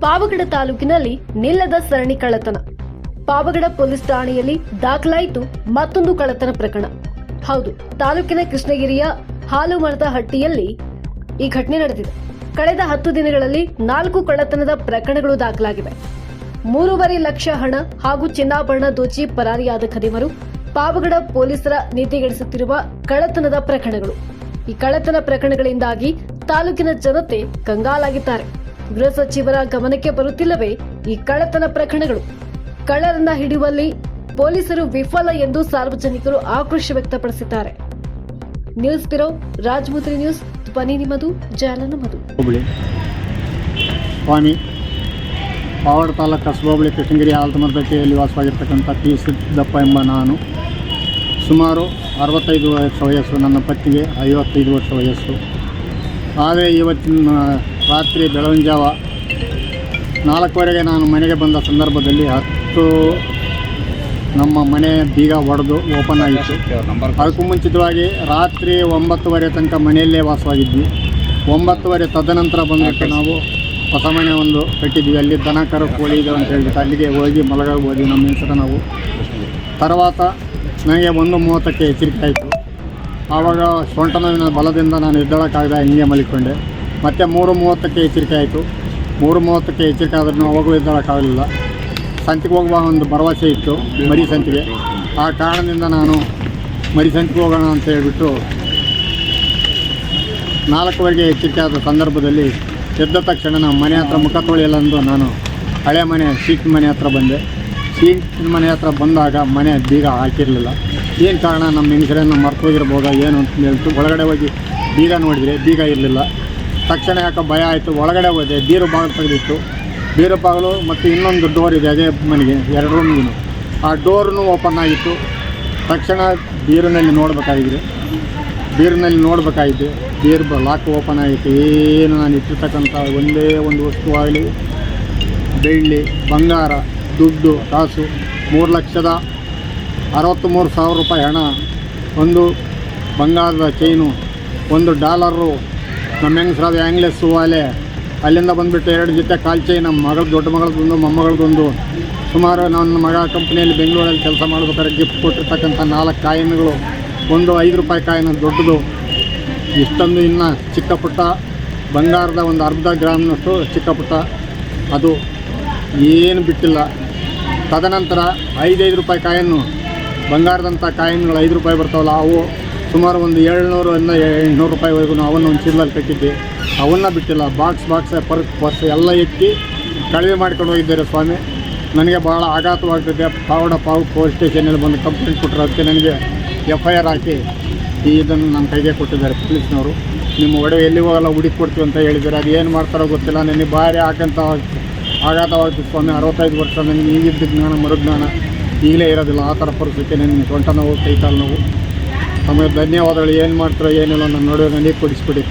ಪಾವಗಡ ತಾಲೂಕಿನಲ್ಲಿ ನಿಲ್ಲದ ಸರಣಿ ಕಳ್ಳತನ. ಪಾವಗಡ ಪೊಲೀಸ್ ಠಾಣೆಯಲ್ಲಿ ದಾಖಲಾಯಿತು ಮತ್ತೊಂದು ಕಳ್ಳತನ ಪ್ರಕರಣ. ಹೌದು, ತಾಲೂಕಿನ ಕೃಷ್ಣಗಿರಿಯ ಹಾಲುಮರದಹಟ್ಟಿಯಲ್ಲಿ ಈ ಘಟನೆ ನಡೆದಿದೆ. ಕಳೆದ 10 ದಿನಗಳಲ್ಲಿ 4 ಕಳ್ಳತನದ ಪ್ರಕರಣಗಳು ದಾಖಲಾಗಿವೆ. 3.5 ಲಕ್ಷ ಹಣ ಹಾಗೂ ಚಿನ್ನಾಭರಣ ದೋಚಿ ಪರಾರಿಯಾದ ಖದೀಮರು. ಪಾವಗಡ ಪೊಲೀಸರ ನೀತಿಗೆಡಿಸುತ್ತಿರುವ ಕಳ್ಳತನದ ಪ್ರಕರಣಗಳು. ಈ ಕಳ್ಳತನ ಪ್ರಕರಣಗಳಿಂದಾಗಿ ತಾಲೂಕಿನ ಜನತೆ ಕಂಗಾಲಾಗಿದ್ದಾರೆ. ಗೃಹ ಸಚಿವರ ಗಮನಕ್ಕೆ ಬರುತ್ತಿಲ್ಲವೇ ಈ ಕಳ್ಳತನ ಪ್ರಕರಣಗಳು? ಕಳ್ಳರನ್ನ ಹಿಡಿಯುವಲ್ಲಿ ಪೊಲೀಸರು ವಿಫಲ ಎಂದು ಸಾರ್ವಜನಿಕರು ಆಕ್ರೋಶ ವ್ಯಕ್ತಪಡಿಸಿದ್ದಾರೆ. ನ್ಯೂಸ್ ಬ್ಯೂರೋ, ರಾಜಮುದ್ರಿ ನ್ಯೂಸ್, ಧ್ವನಿ ನಿಮ್ಮದು, ಜಾಲ ನಮ್ಮದು. ಸ್ವಾಮಿ ಪಾವಗಡ ತಾಲೂಕು ಕಸಬಾ ಕೃಷ್ಣಗಿರಿ ಹಾಲುಮರದಹಟ್ಟಿಯಲ್ಲಿ ವಾಸವಾಗಿರ್ತಕ್ಕಂಥ ಟಿ ಸಿದ್ದಪ್ಪ ಎಂಬ ನಾನು. ಸುಮಾರು 65 ವರ್ಷ ವಯಸ್ಸು, ನನ್ನ ಪತ್ನಿಗೆ 55 ವರ್ಷ ವಯಸ್ಸು. ಆದರೆ ಇವತ್ತಿನ ರಾತ್ರಿ ಬೆಳಗಿನ ಜಾವ 4:15ಗೆ ನಾನು ಮನೆಗೆ ಬಂದ ಸಂದರ್ಭದಲ್ಲಿ ನಮ್ಮ ಮನೆ ಬೀಗ ಒಡೆದು ಓಪನ್ ಆಗಿತ್ತು. ಅದಕ್ಕೂ ಮುಂಚಿತವಾಗಿ ರಾತ್ರಿ 9:30 ತನಕ ಮನೆಯಲ್ಲೇ ವಾಸವಾಗಿದ್ವಿ. 9:30 ತದನಂತರ ಬಂದುಬಿಟ್ಟು ನಾವು ಹೊಸ ಮನೆ ಒಂದು ಕಟ್ಟಿದ್ವಿ. ಅಲ್ಲಿ ದನ ಕರು ಕೋಳಿ ಇದೆ ಅಂತ ಹೇಳ್ಬಿಟ್ಟು ಅಲ್ಲಿಗೆ ಹೋಗಿ ಮಲಗಬಹುದು ನಮ್ಮ ಹೆಸರು ನಾವು. తర్వాత ನನಗೆ 1:30ಕ್ಕೆ ಎಚ್ಚರಿಕೆ ಆಯಿತು. ಆವಾಗ ಸೊಂಟ ನೋವಿನ ಬಲದಿಂದ ನಾನು ಎದ್ದೇಳೋಕ್ಕಾಗದೆ ಹಿಂಗೆ ಮಲಿಕೊಂಡೆ. ಮತ್ತು 3:30ಕ್ಕೆ ಎಚ್ಚರಿಕೆ ಆಯಿತು. 3:30ಕ್ಕೆ ಎಚ್ಚರಿಕೆ ಆದ್ರೂ ಅವಾಗೂ ಎದ್ದೇಳೋಕ್ಕಾಗಲಿಲ್ಲ. ಸಂತೆಗೆ ಹೋಗುವ ಒಂದು ಭರವಸೆ ಇತ್ತು, ಮರಿ ಸಂತೆಗೆ. ಆ ಕಾರಣದಿಂದ ನಾನು ಮರಿ ಸಂತೆಗೆ ಹೋಗೋಣ ಅಂತ ಹೇಳಿಬಿಟ್ಟು 4:00ಗೆ ಎಚ್ಚರಿಕೆ ಆದ ಸಂದರ್ಭದಲ್ಲಿ ಎದ್ದ ತಕ್ಷಣ ನಮ್ಮ ಮನೆ ಹತ್ರ ಮುಖ ತೊಳೆಯಲೆಂದು ನಾನು ಹಳೆ ಮನೆ ಸೀಟಿನ ಮನೆ ಹತ್ರ ಬಂದೆ. ಸೀಟಿನ ಮನೆ ಹತ್ರ ಬಂದಾಗ ಮನೆ ಬೀಗ ಹಾಕಿರಲಿಲ್ಲ. ಏನು ಕಾರಣ, ನಮ್ಮ ಹೆಂಗಸರನ್ನು ಮರ್ತೋಗಿರ್ಬೋದಾ ಏನು ಅಂತ ಹೇಳ್ತು ಒಳಗಡೆ ಹೋಗಿ ಬೀಗ ನೋಡಿದರೆ ಬೀಗ ಇರಲಿಲ್ಲ. ತಕ್ಷಣ ಯಾಕೆ ಭಯ ಆಯಿತು. ಒಳಗಡೆ ಹೋದೆ, ಬೀರು ಬಾಗಿಲು ತೆಗೆದಿತ್ತು. ಬೀರು ಬಾಗಿಲು ಮತ್ತು ಇನ್ನೊಂದು ಡೋರ್ ಇದೆ ಅದೇ ಮನೆಗೆ, 2 ರೂಮಿಗೂ. ಆ ಡೋರ್ನು ಓಪನ್ ಆಗಿತ್ತು. ತಕ್ಷಣ ಬೀರಿನಲ್ಲಿ ನೋಡಬೇಕಾಗಿದೆ. ಬೀರು ಲಾಕ್ ಓಪನ್ ಆಗಿತ್ತು. ಏನು ನಾನು ಇಟ್ಟಿರ್ತಕ್ಕಂಥ ಒಂದೇ ಒಂದು ವಸ್ತುವಾಗಲಿ, ಬೆಳ್ಳಿ, ಬಂಗಾರ, ದುಡ್ಡು, ಕಾಸು 3,63,000 ರೂಪಾಯಿ ಹಣ, ಒಂದು ಬಂಗಾರದ ಚೈನು, $1 ನಮ್ಮ ಹೆಂಗಸರಾದ ಆ್ಯಂಗ್ಲೆಸ್ ವಾಲೆ, ಅಲ್ಲಿಂದ ಬಂದುಬಿಟ್ಟು 2 ಜೊತೆ ಕಾಲು ಚೈನ್, ನಮ್ಮ ಮಗಳು ದೊಡ್ಡ ಮಗಳದೊಂದು, ಮೊಮ್ಮಗಳದೊಂದು. ಸುಮಾರು ನನ್ನ ಮಗ ಕಂಪ್ನಿಯಲ್ಲಿ ಬೆಂಗಳೂರಲ್ಲಿ ಕೆಲಸ ಮಾಡ್ಬೇಕಾದ್ರೆ ಗಿಫ್ಟ್ ಕೊಟ್ಟಿರ್ತಕ್ಕಂಥ 4 ಕಾಯಿನ್ಗಳು, ಒಂದು $5 ಕಾಯಿನ್ ದೊಡ್ಡದು. ಇಷ್ಟೊಂದು ಇನ್ನು ಚಿಕ್ಕ ಪುಟ್ಟ ಬಂಗಾರದ ಒಂದು ಅರ್ಧ ಗ್ರಾಮ್ನಷ್ಟು ಚಿಕ್ಕ ಪುಟ್ಟ, ಅದು ಏನು ಬಿಟ್ಟಿಲ್ಲ. ತದನಂತರ $5 ಕಾಯಿನ್ನು, ಬಂಗಾರದಂಥ ಕಾಯಿನ್ಗಳು $5 ಬರ್ತಾವಲ್ಲ, ಅವು ಸುಮಾರು ಒಂದು 700-800 ರೂಪಾಯಿವರೆಗೂ ಅವನ್ನು ಒಂದು ಚೀಲದಲ್ಲಿ ಕಟ್ಟಿದ್ದೆ. ಅವನ್ನ ಬಿಟ್ಟಿಲ್ಲ. ಬಾಕ್ಸ್ ಪರ್ಸ್ ಎಲ್ಲ ಎತ್ತಿ ಕಳವೆ ಮಾಡ್ಕೊಂಡು ಹೋಗಿದ್ದಾರೆ ಸ್ವಾಮಿ. ನನಗೆ ಭಾಳ ಆಘಾತವಾಗ್ತಿದೆ. ಪಾವಗಡ ಪೊಲೀಸ್ ಸ್ಟೇಷನಲ್ಲಿ ಬಂದು ಕಂಪ್ಲೇಂಟ್ ಕೊಟ್ಟರು. ಅದಕ್ಕೆ ನನಗೆ FIR ಹಾಕಿ ಇದನ್ನು ನನ್ನ ಕೈಗೆ ಕೊಟ್ಟಿದ್ದಾರೆ ಪೊಲೀಸ್ನವರು. ನಿಮ್ಮ ಒಡವೆ ಎಲ್ಲಿ ಹೋಗಲ್ಲ, ಹುಡುಕಿ ಕೊಡ್ತೀವಿ ಅಂತ ಹೇಳಿದ್ದಾರೆ. ಅದು ಏನು ಮಾಡ್ತಾರೋ ಗೊತ್ತಿಲ್ಲ. ನನಗೆ ಭಾರಿ ಆಘಾತವಾಗ್ತಿತ್ತು ಸ್ವಾಮಿ. 65 ವರ್ಷ ನನಗೆ ಈಗಿದ್ದ ಜ್ಞಾನ ಮರುಜ್ಞಾನ ಈಗಲೇ ಇರೋದಿಲ್ಲ. ಆ ಥರ ಪರಿಸ್ಥಿತಿ. ನನಗೆ ಸೊಂಟ ನೋವು, ಕೈಕಾಲು ನೋವು. ಆಮೇಲೆ ಧನ್ಯವಾದಗಳು. ಏನು ಮಾಡ್ತಾರೋ ಏನಿಲ್ಲ, ನನ್ನ ನಡುವೆ ನನಗೆ ಕೊಡಿಸ್ಬಿಡಿ.